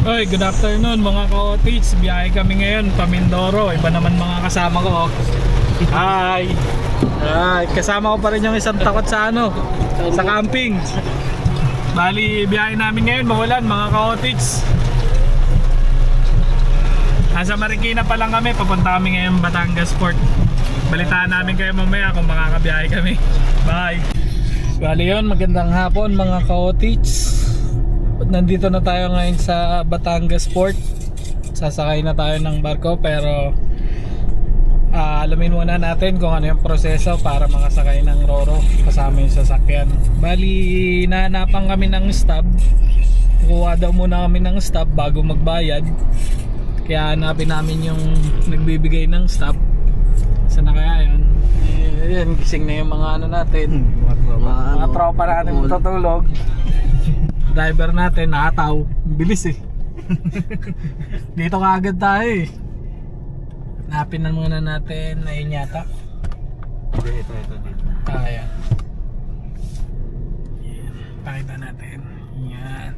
Oy, good afternoon mga ka-OTs. Biyahe kami ngayon pa Mindoro. Iba naman mga kasama ko. Hi. Ay, kasama ko pa rin yung isang takot sa sa camping. Bali, biyahe namin ngayon mawalan mga ka-OTs. Nasa Marikina pa lang kami, papunta kami ngayon Batangas Port. Balitaan namin kayo mamaya kung makakabiyahe kami. Bye. Bali yun, magandang hapon mga ka-OTs. Nandito na tayo ngayon sa Batangas Port. Sasakay na tayo ng barko pero alamin muna natin kung ano yung proseso para makasakay ng Roro kasama yung sasakyan. Bali, nahanapan kami ng stop. Kuha daw muna kami ng stop bago magbayad. Kaya hanapin namin yung nagbibigay ng stop. Saan na kaya yun? Yan, gising na yung mga ano natin, mga tropa natin tutulog. Driver natin nakataw, bilis eh. Dito kaagad tayo eh. Hanapin na muna natin na yun yata. Ito dito. Ayan. Pakita natin. Yan.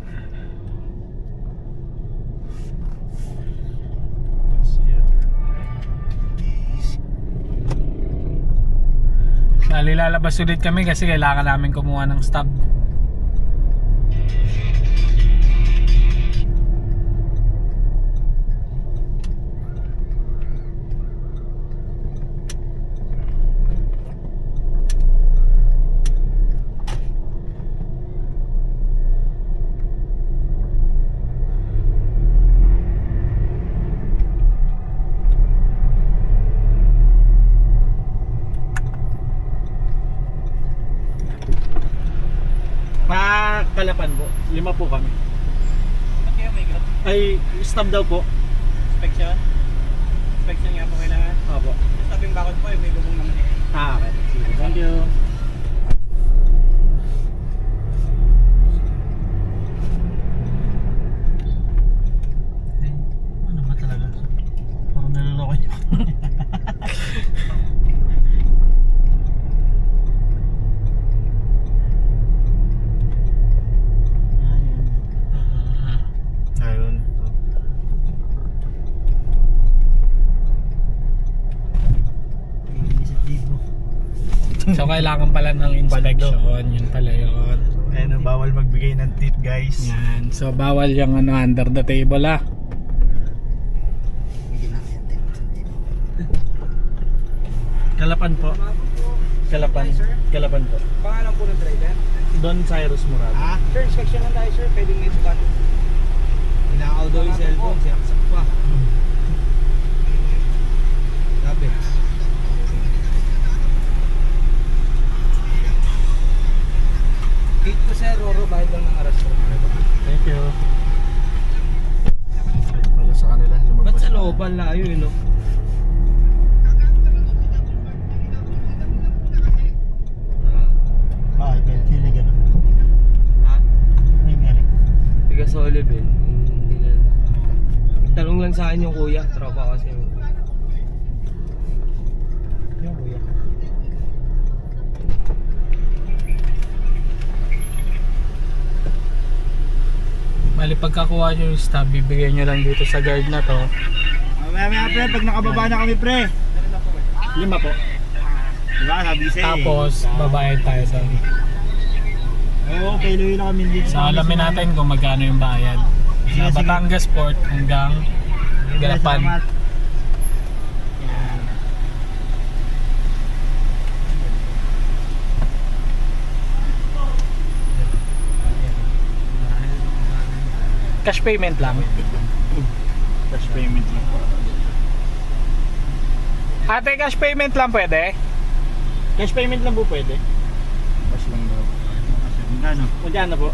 Bali, lalabas ulit kami kasi kailangan namin kumuha ng stop. Kalapan po. 5 po kami. Ba't kayo may grab? Ay, stop daw po. Inspection? Inspection nga po kailangan. Opo. Sabing bakod po, may bubong naman eh. Okay. Sige. Thank you. Ano ba talaga? Parang naloloko niyo. Ayun. So kailangan pala ng inspection. Yun pala yun. Ayun, bawal magbigay ng tip, guys. Yan. So bawal yung under the table Kalapan po. Kalapan po. Pangalan po ng driver? Don Cyrus Murado. Sir, inspection lang tayo sir. Pwedeng may sugat. Pinakaw daw yung cellphone. Sinaksak pa. Grabe. Gate ko sir, Roro. Bayad lang ng aras. Thank you. Pala sa kanila, lumabas. Ba't sa looban layo yun, no? Bakit? Sino gano'n? Ha? Ano yung meron? Tiga sa Olive eh. Talong lang sa akin yung kuya. Tropa kasi yung... Yung kuya. Bali, pagkakuha nyo yung stop, bibigay nyo lang dito sa guard na to. Mamaya pre, pag nakababa na kami pre. 5 po. Diba? Sabi sa'yo. Tapos babayad tayo sa Oo, kailuhin na kami dito. So alamin natin kung magkano yung bayad. Sa Sige. Batangas Port hanggang Galapan. Salamat. Cash payment lang. Cash payment lang po. Ate, cash payment lang pwede? Cash payment lang po pwede. Cash lang daw. Magkano? Magkano po?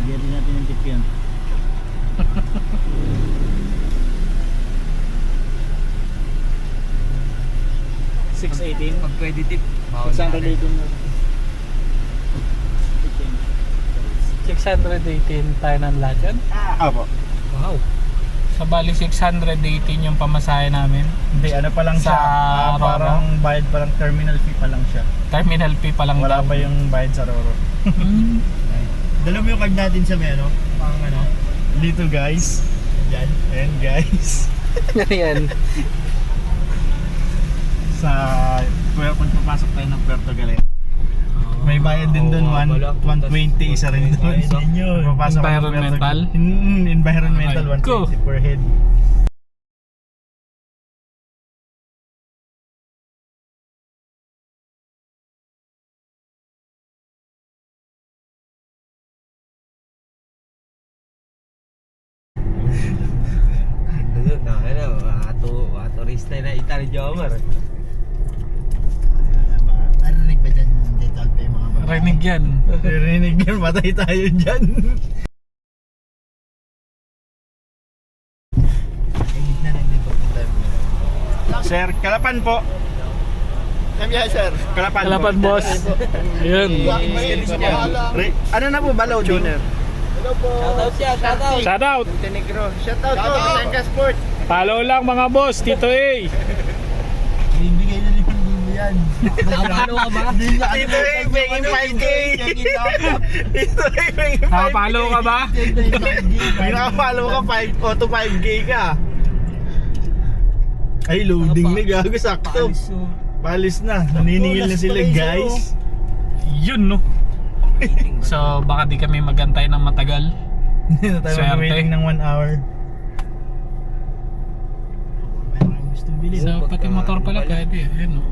Bigyan din natin ng tip yan. Pag pwede tip. 618 na. 618 tayo ng lahat yan? Apo. Wow. Sa bali 618 yung pamasahe namin. Hindi, ano pa lang Sa siya. Roro? Parang bayad pa lang, terminal fee pa lang siya. Terminal fee pa lang Wala daw. pa yung bayad sa Roro. Hmm. Dala mo yung card natin sa may ano? Pang ano? Dito guys. Yan. Ayan guys. Ayan. Sa pagpapasok tayo ng Puerto Galera. May bayad din doon, 120 isa rin doon. Pagpapasok ng Puerto Environmental? Galera. Environmental, Ay, ko. 120 per head. Turista na Itali Jomar. Narinig ba dyan yung detail pa yung mga babae? Rinig yan. Narinig yan, matay tayo dyan. Sir, Kalapan po. Sir, Kalapan po. Kalapan boss. Ayan. Ano na po ba, load tuner? Shoutout siya, shoutout. Shoutout. Montenegro. Shoutout po, Batangas Sport. Follow lang mga boss, Tito A. Bibigay na 5,000 yan. Nakapalo ka ba? Ito ay paying 5K. Ito ay paying 5K. Nakapalo ka ba? May nakapalo ka 5 o to 5K ka. Ay, loading na gago, sakto. Palis na, naniningil na sila guys. Yun no. So baka di kami magantay ng matagal. Hindi na tayo Swerte. waiting ng 1 hour. Gustong bilhin. So pati motor pala pwede. Ayan no.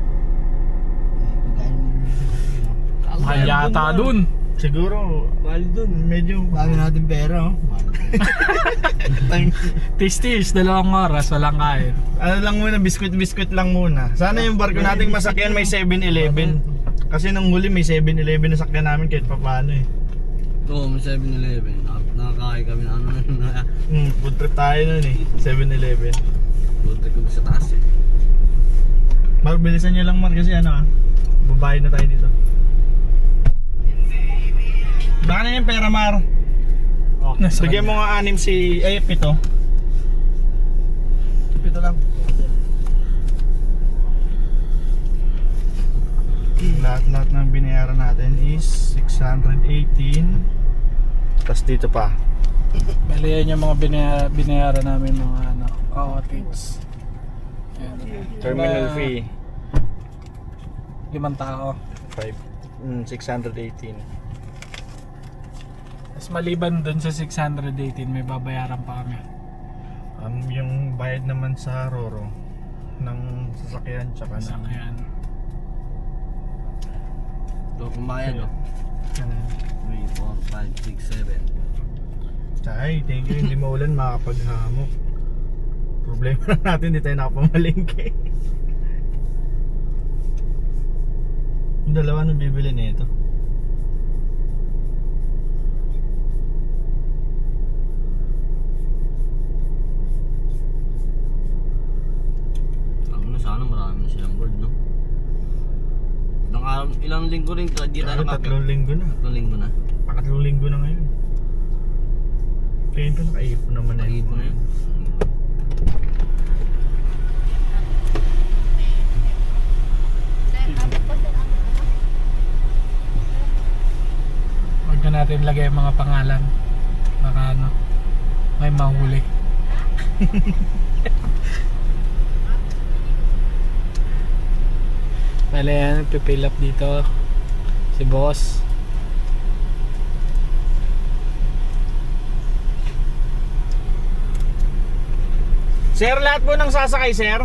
Mahal yata dun. Siguro, Mahal dun. medyo bago natin pera, oh. Tis-tis, 2 oras, walang kain. Ano lang muna, biskwit-biskwit lang muna. Sana yung barko nating masakyan may 7-Eleven. Kasi nung huli may 7-Eleven na sakyan namin kahit pa paano eh. Oo, may 7-Eleven. Nakakain kami na ano na. Food trip tayo nun eh, 7-Eleven. Buti ko sa taas eh. Mar, bilisan nyo lang Mar kasi ano babayad na tayo dito. Baka na yung pera Mar. Oh, Bigyan mo nga 6 si, ay 7. 7 lang. Lahat ng binayaran natin is 618. Tapos dito pa. Bali yan yung mga binayaran namin mga ano, cottage. Ayan. Terminal Mga fee 5 tao. 618. Tapos maliban dun sa 618 may babayaran pa kami. Yung bayad naman sa Roro ng sasakyan tsaka ng Sakyan. Ito kumayan o. ano. 3, 4, 5, 6, 7. Ay, thank you. Hindi maulan, makakapaghamok. Problema na natin, hindi tayo nakapamalingke. Yung dalawa nang bibili na ito. Sana marami na silang board, no? Ilang linggo rin di tayo nakakit. 3 linggo na. 3 linggo na. Pangatlong linggo na ngayon. Kaya ito nakaipon naman na Nakikita na yun. Huwag na natin lagay ang mga pangalan. Baka ano, may mahuli. Bale yan, pipill up dito si boss. Sir, lahat po ng sasakay, sir.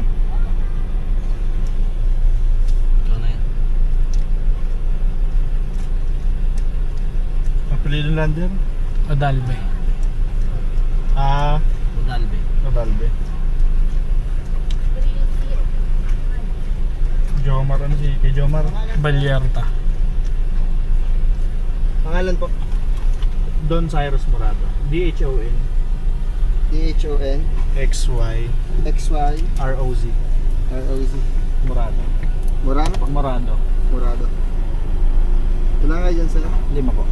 Ito na yan. Papili ng lander. Odalbe. Udalbe. Nabalbe. Jomar, ano si kay Jomar? Balyerta. Pangalan po? Don Cyrus Morado. D-H-O-N D-H-O-N X-Y X-Y R-O-Z R-O-Z Morado. Morano po? Morado. Morado. Ilan nga dyan sir? 5 po.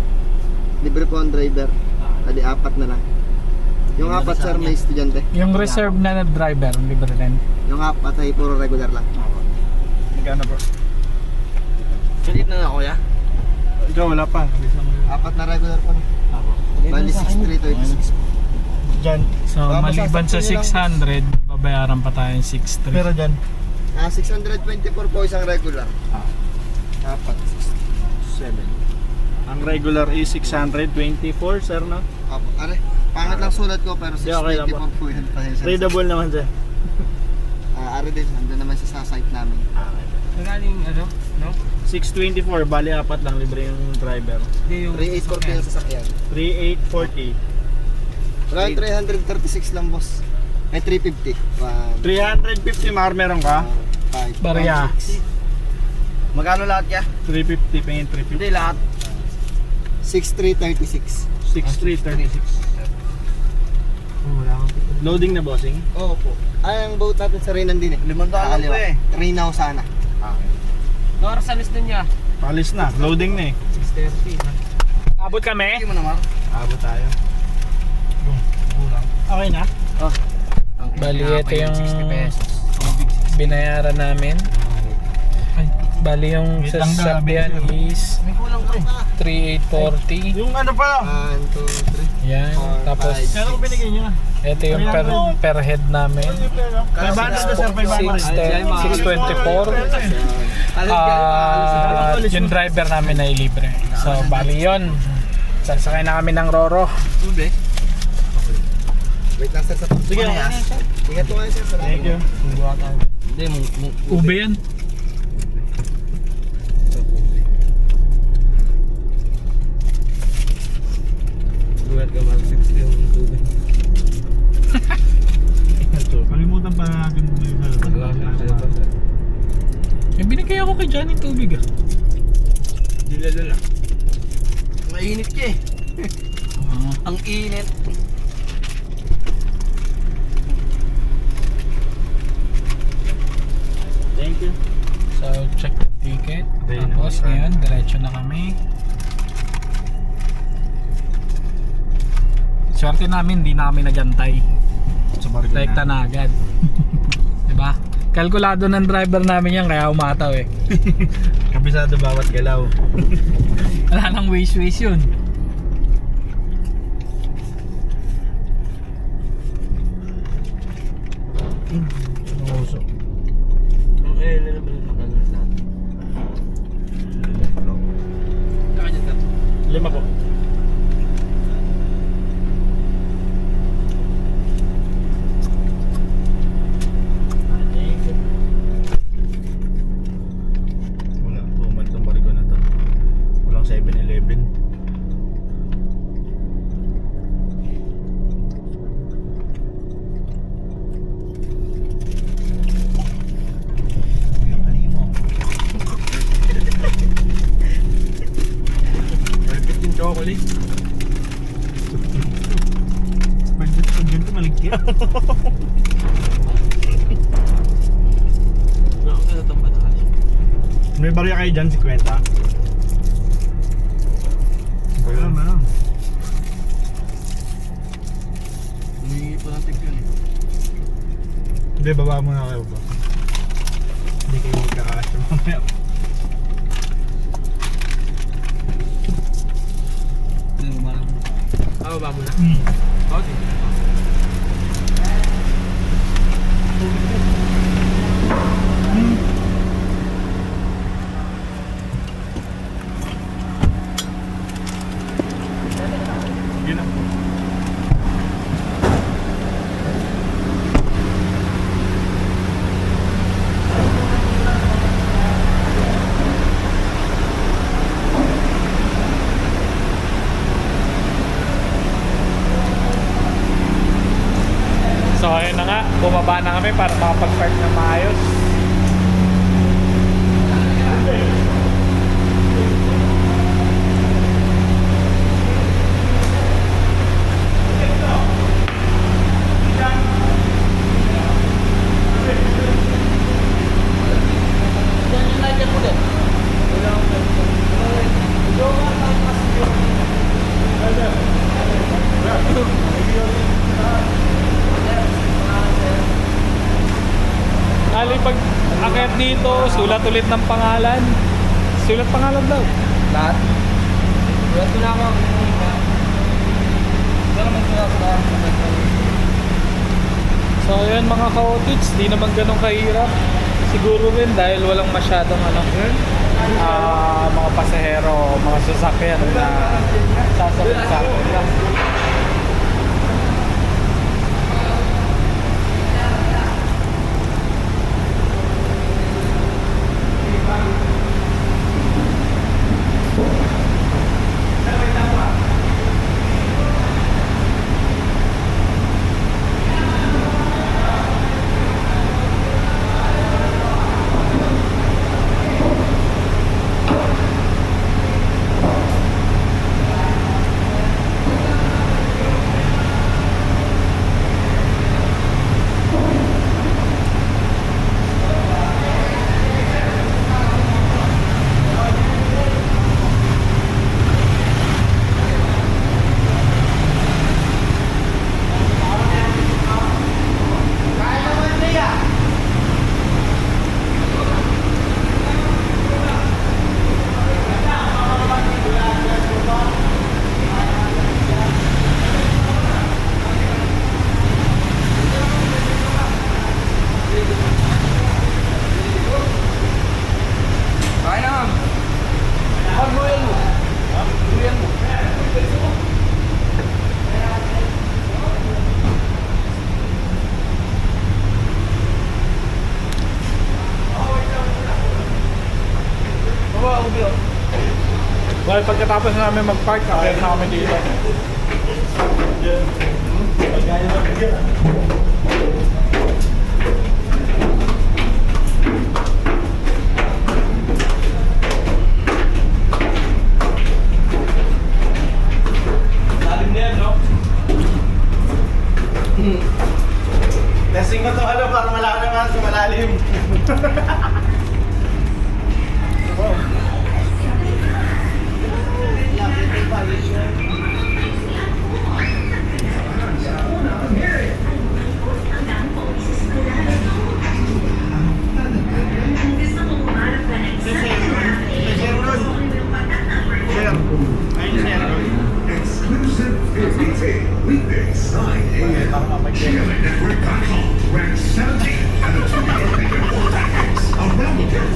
Libre po ang driver. Adi 4 na lang. Yung Yung 4 sir nabasa may estudyante. Yung reserve na driver, libre rin. Yung 4 ay puro regular lang. Magkano po? Pilit na nga kuya. Ikaw wala pa. 4 na regular po. Ako. Bali 6.3 to 86. dyan. So maliban sa 600, babayaran pa tayong 6.3. Pero dyan. 624 po isang regular. Apat. 7. Ang regular is 624, sir, no? Apo. Are, pangat lang sulat ko pero Di, okay lang po. 624 po yun. Readable naman, sir. Are din, nandun naman siya sa site namin. Nagaling ano? No? 624, bali apat lang, libre yung driver. Hindi yung 384 po yung sasakyan. 3840. Wala, 336 lang boss. Ay, 350. 350, Mar, meron ka? 5. Barya. Magkano lahat ya? 350, pingin 350. Hindi lahat. 6336. 6336. wala akong pito. Loading na, bossing? Oo po. Ay, ang boat natin sa Reynan din eh. 500 lang po eh. Reynaw sana. Nora sa list niya. Palis na, loading na eh. 6:30. Abot kami? Hindi mo naman. Abot tayo. Okay na? Bali, ito yung binayaran namin. Bali, yung Wait lang, sasakyan grabe, is May kulang pa eh. 3,840. Yung ano pa? 1, 2, 3. Yan. Tapos, Kano ko binigay nyo na? ito yung per head namin. 500 na, sir, 624. Yung driver namin ay libre. So, bali yun. Sasakay na kami ng Roro. Wait lang sir sa top. Sige, Ingat mo nga sir. thank you. Hindi, Ube yan. Buhat ka mag 60 yung tubig. Kalimutan pa natin mo yung May binigay ako kay Johnny tubig ah. Dilalo lang. Mainit ka eh. Ang init. Thank you. So, check the ticket. Okay, Tapos naman. ngayon, diretso na kami. Swerte namin, di na kami nagantay. Sa barko Rekta na agad. Diba? Kalkulado ng driver namin yan, kaya umataw eh. Kabisado bawat galaw. Wala nang waste yun. Ang uso. Eh, naman yung ano natin. 5 po. Wala, tumal itong barko na to. Walang 7-Eleven. Perfect yung chocolate. Pag ganito maligkit. Ano itong batas? May barya kayo dyan, 50. Meron. Hindi po natin yun eh. Hindi, baba muna kayo ba? Hindi kayo magkakasya mamaya. Hindi mo marang. Baba mo na. Okay. Yun ang So ayun na nga, bumaba na kami para makapag-park na maayos. Ali, pag akyat dito, sulat ulit ng pangalan. Sulat pangalan daw. Lahat? Buhat ko na ako. Pero magsulat ko na. So ayun mga ka-otits, di naman ganun kahirap. Siguro rin dahil walang masyadong mga pasahero, mga sasakyan na sasabit sa akin. Well, pagkatapos namin mag-park, kaya na kami dito. Lalim na yan, no? Testing ko to para malaman naman sa malalim. Exclusive 50K weekdays 9 a.m. GLAnetwork.com ranks 17th and the 20th import rankings around the world.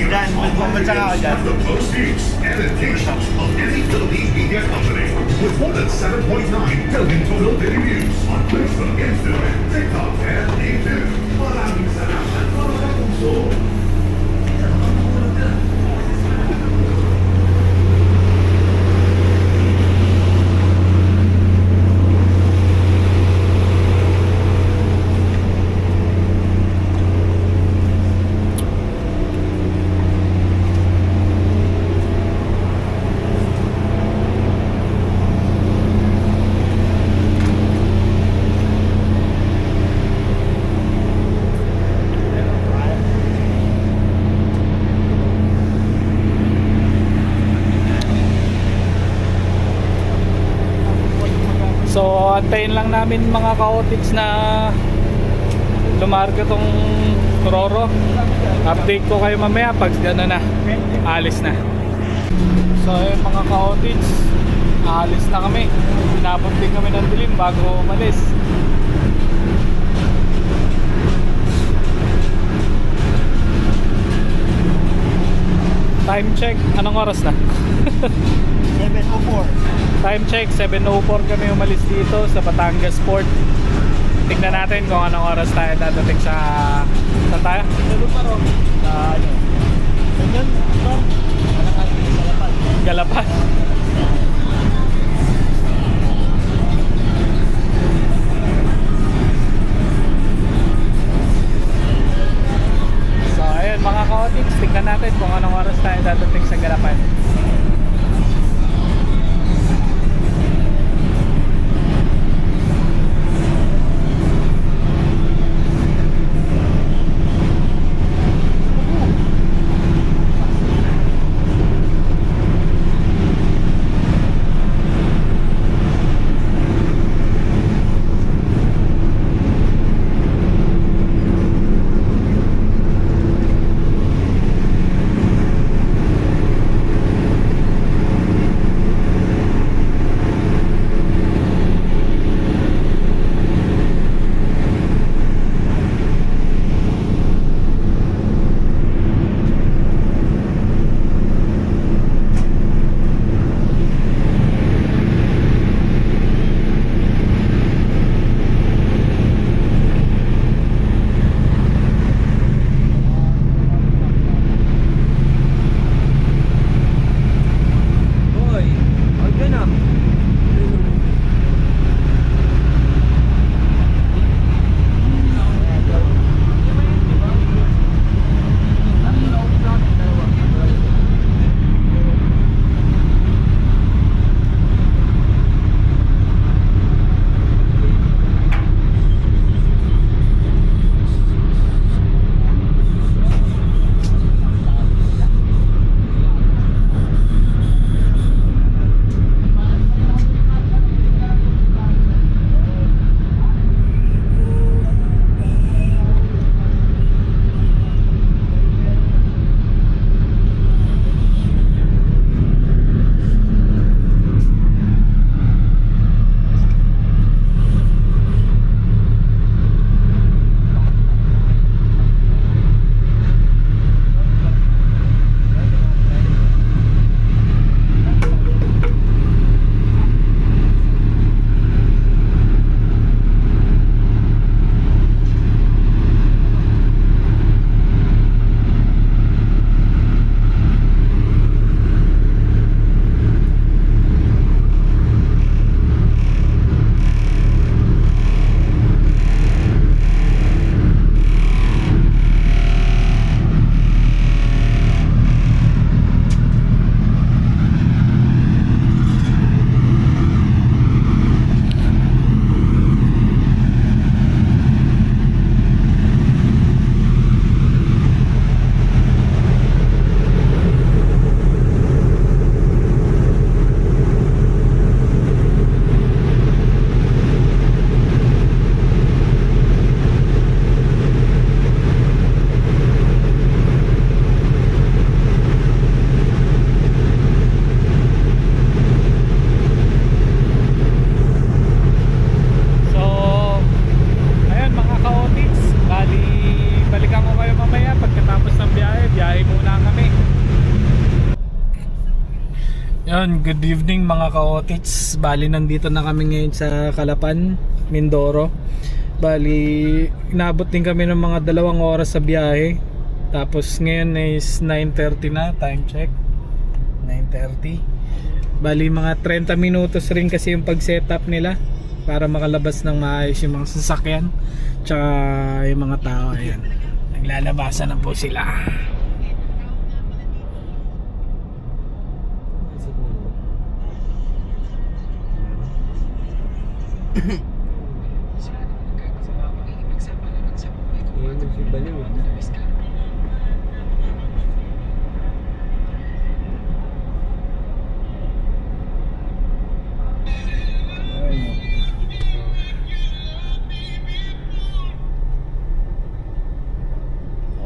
Dan, magpapatsa ka ako dyan. The most views and attention of any Philippine media company with more than 7.9 billion total daily views on Facebook, Instagram, TikTok, and YouTube. Maraming salamat mga kapuso. So antayin lang namin mga ka-otits na lumarga tong Roro. Update ko kayo mamaya pag gano'n na, alis na. So ayun mga ka-otits, alis na kami. Pinapot din kami ng dilim bago umalis. Time check, anong oras na? 7:04. Time check, 7:04 kami umalis dito sa Batangas Port. Tignan natin kung anong oras tayo dadating sa... Saan tayo? Sa ano? Ganyan, ito. Galapan. So ayun mga ka-otits, tignan natin kung anong oras tayo dadating sa Galapan. Ayun, good evening mga ka-otits. Bali nandito na kami ngayon sa Calapan, Mindoro. Bali inabot din kami ng mga 2 oras sa biyahe. Tapos ngayon is 9:30 na, time check 9:30. Bali mga 30 minutos rin kasi yung pag-setup nila para makalabas ng maayos yung mga sasakyan tsaka yung mga tao. Ayan, naglalabasan na po sila.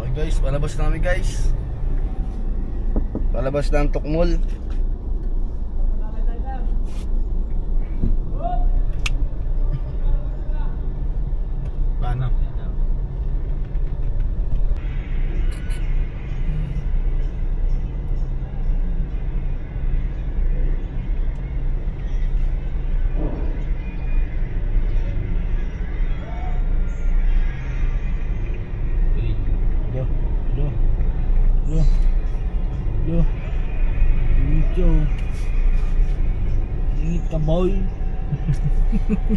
Okay guys, palabas na kami guys. Palabas na ang Tukmol. Paano?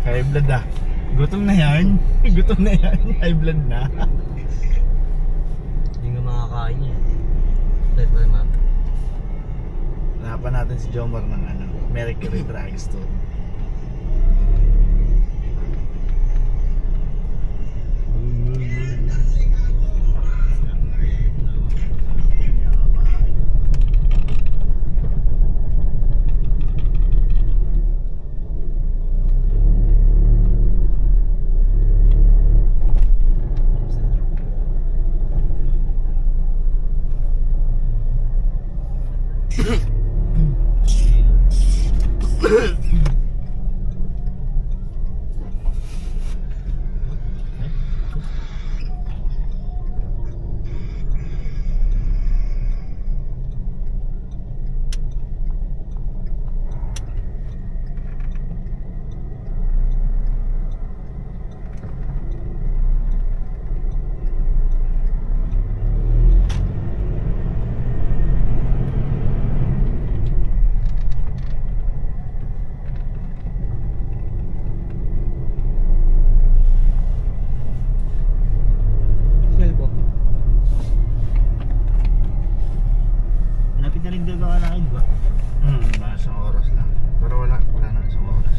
High blood ah. Gutom na yan. Gutom na yan. High blood na. Hindi nga makakain niya. Dahil pa naman. Hanapan natin si Jomar ng Mercury Drugstore. Lapit na rin doon ba kalakin ba? Baka isang oras lang. Pero wala na isang oras.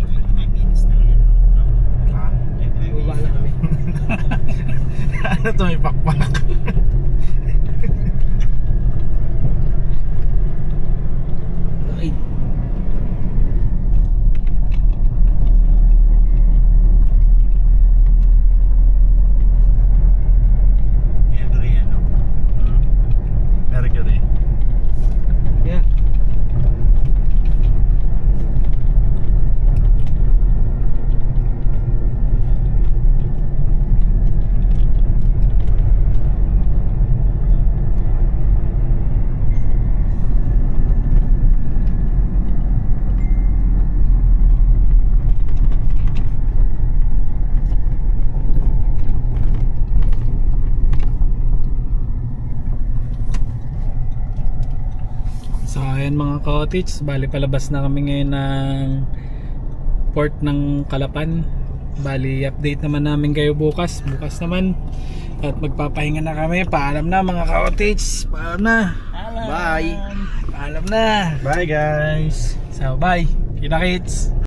5 minutes na yan. Ha? Baba na kami. Ano to, may pakpak? Nakid. Mercury yan, no? Mercury. Yeah. So ayan mga ka-otits, bali palabas na kami ngayon ng port ng Calapan. Bali update naman namin kayo bukas naman. At magpapahinga na kami. Paalam na mga ka-otits. Paalam na. Bye. Paalam na. Bye guys! So bye. Kita-kits.